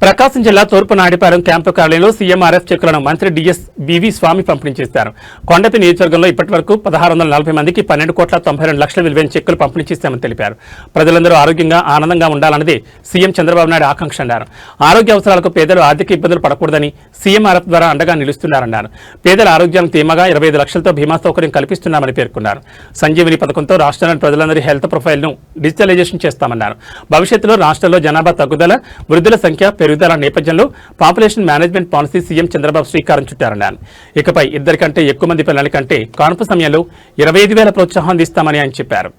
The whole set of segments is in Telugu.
ప్రకాశం జిల్లా తూర్పు నాడిపాలెం క్యాంపు కార్యాలయంలో సీఎంఆర్ఎఫ్ చెక్కులను మంత్రి డిఎస్ వివి స్వామి పంపిణీ చేశారు. కొండపి నియోజకవర్గంలో ఇప్పటివరకు 1640 మందికి 12,92,00,000 విలువైన చెక్కులు పంపిణీ చేశామని తెలిపారు. ప్రజలందరూ ఆరోగ్యంగా ఆనందంగా ఉండాలన్నది సీఎం చంద్రబాబు నాయుడు ఆకాంక్ష అన్నారు. ఆరోగ్య అవసరాలకు పేదలు ఆర్థిక ఇబ్బందులు పడకూడదని సీఎంఆర్ఎఫ్ ద్వారా అండగా నిలుస్తున్నారన్నారు. పేదల ఆరోగ్యానికి ధీమాగా 25 లక్షలతో బీమా సౌకర్యం కల్పిస్తున్నామని పేర్కొన్నారు. సంజీవిని పథకంతో రాష్ట్రంలోని ప్రజలందరి హెల్త్ ప్రొఫైల్ను డిజిటలైజేషన్ చేస్తామన్నారు. భవిష్యత్తులో రాష్ట్రంలో జనాభా తగ్గుదల, వృద్ధుల సంఖ్య పెరుగుదల నేపథ్యంలో population management policy CM Chandrababu శ్రీకారం చుట్టారన్నారు. ఇకపై ఇద్దరికంటే ఎక్కువ మంది పిల్లల కంటే కాన్పు సమయంలో 25,000 ప్రోత్సాహం అందిస్తామని ఆయన చెప్పారు.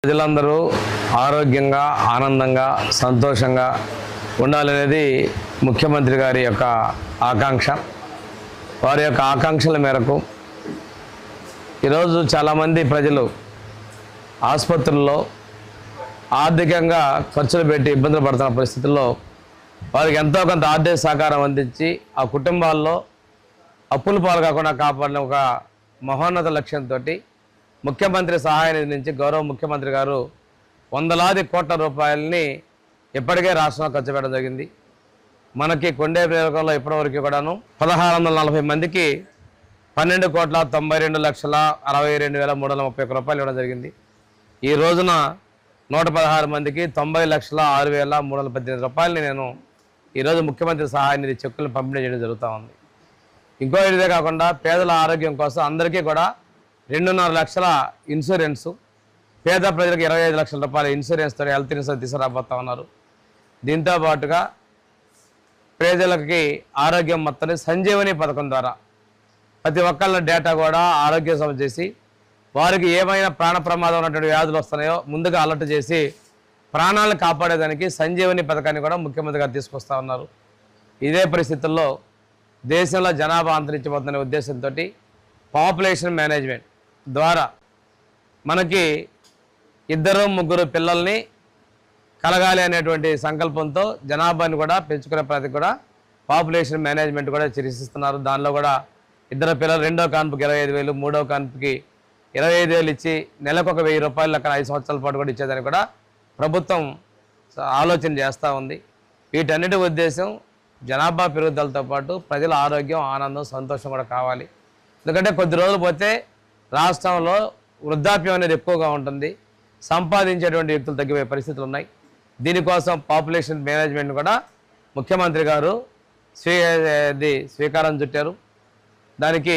ప్రజలందరూ ఆరోగ్యంగా, ఆనందంగా, సంతోషంగా ఉండాలనేది ముఖ్యమంత్రి గారి యొక్క ఆకాంక్ష. వారి యొక్క ఆకాంక్షల మేరకు ఈరోజు చాలామంది ప్రజలు ఆసుపత్రుల్లో ఆర్థికంగా ఖర్చులు పెట్టి ఇబ్బందులు పడుతున్న పరిస్థితుల్లో వారికి ఎంతో కొంత ఆర్థిక సహకారం అందించి ఆ కుటుంబాల్లో అప్పుల పాలు కాకుండా కాపాడిన ఒక మహోన్నత లక్ష్యంతో ముఖ్యమంత్రి సహాయ నిధి నుంచి గౌరవ ముఖ్యమంత్రి గారు వందలాది కోట్ల రూపాయలని ఇప్పటికే రాష్ట్రంలో ఖర్చు పెట్టడం జరిగింది. మనకి కొండేపి నియోజకవర్గంలో ఇప్పటివరకు కూడాను 1640 మందికి 12,62,62,331 రూపాయలు ఇవ్వడం జరిగింది. ఈ రోజున 116 మందికి 90,06,318 రూపాయలని నేను ఈరోజు ముఖ్యమంత్రి సహాయ నిధి చెక్కులను పంపిణీ చేయడం జరుగుతూ ఉంది. ఇంకో ఇదే కాకుండా పేదల ఆరోగ్యం కోసం అందరికీ కూడా 2.5 లక్షల ఇన్సూరెన్సు, పేద ప్రజలకు 25 లక్షల రూపాయల ఇన్సూరెన్స్తో హెల్త్ ఇన్సూరెన్స్ తీసుకురాబోతా ఉన్నారు. దీంతో పాటుగా ప్రజలకి ఆరోగ్యం మొత్తాన్ని సంజీవని పథకం ద్వారా ప్రతి ఒక్కళ్ళ డేటా కూడా ఆరోగ్య సమస్య చేసి వారికి ఏమైనా ప్రాణ ప్రమాదం ఉన్నటువంటి వ్యాధులు వస్తున్నాయో ముందుగా అలర్ట్ చేసి ప్రాణాలను కాపాడేదానికి సంజీవని పథకాన్ని కూడా ముఖ్యమంత్రి గారు తీసుకొస్తా ఉన్నారు. ఇదే పరిస్థితుల్లో దేశంలో జనాభా అంతరించిపోతున్న ఉద్దేశంతో పాపులేషన్ మేనేజ్మెంట్ ద్వారా మనకి 2-3 పిల్లల్ని కలగాలి అనేటువంటి సంకల్పంతో జనాభాని కూడా పెంచుకునే ప్రతి కూడా పాపులేషన్ మేనేజ్మెంట్ కూడా చర్చిస్తున్నారు. దానిలో కూడా 2 పిల్లలు, రెండో కాన్పుకి 25,000, మూడో కాన్పుకి 25,000 ఇచ్చి నెలకు 1,000 రూపాయలు అక్కడ 5 సంవత్సరాల పాటు కూడా ఇచ్చేదానికి కూడా ప్రభుత్వం ఆలోచన చేస్తూ ఉంది. వీటన్నిటి ఉద్దేశం జనాభా పెరుగుదలతో పాటు ప్రజల ఆరోగ్యం, ఆనందం, సంతోషం కూడా కావాలి. ఎందుకంటే కొద్ది రోజులు పోతే రాష్ట్రంలో వృద్ధాప్యం అనేది ఎక్కువగా ఉంటుంది, సంపాదించేటువంటి వ్యక్తులు తగ్గిపోయే పరిస్థితులు ఉన్నాయి. దీనికోసం పాపులేషన్ మేనేజ్మెంట్ కూడా ముఖ్యమంత్రి గారు స్వీకారం చుట్టారు. దానికి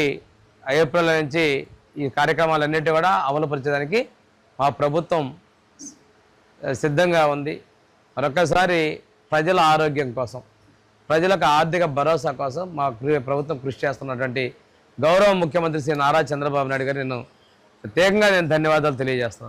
ఏప్రిల్ నుంచి ఈ కార్యక్రమాలన్నింటి కూడా అమలుపరిచేదానికి మా ప్రభుత్వం సిద్ధంగా ఉంది. మరొకసారి ప్రజల ఆరోగ్యం కోసం, ప్రజలకు ఆర్థిక భరోసా కోసం మా ప్రభుత్వం కృషి చేస్తున్నటువంటి గౌరవ ముఖ్యమంత్రి శ్రీ నారా చంద్రబాబు నాయుడు గారు ప్రత్యేకంగా నేను ధన్యవాదాలు తెలియజేస్తున్నాను.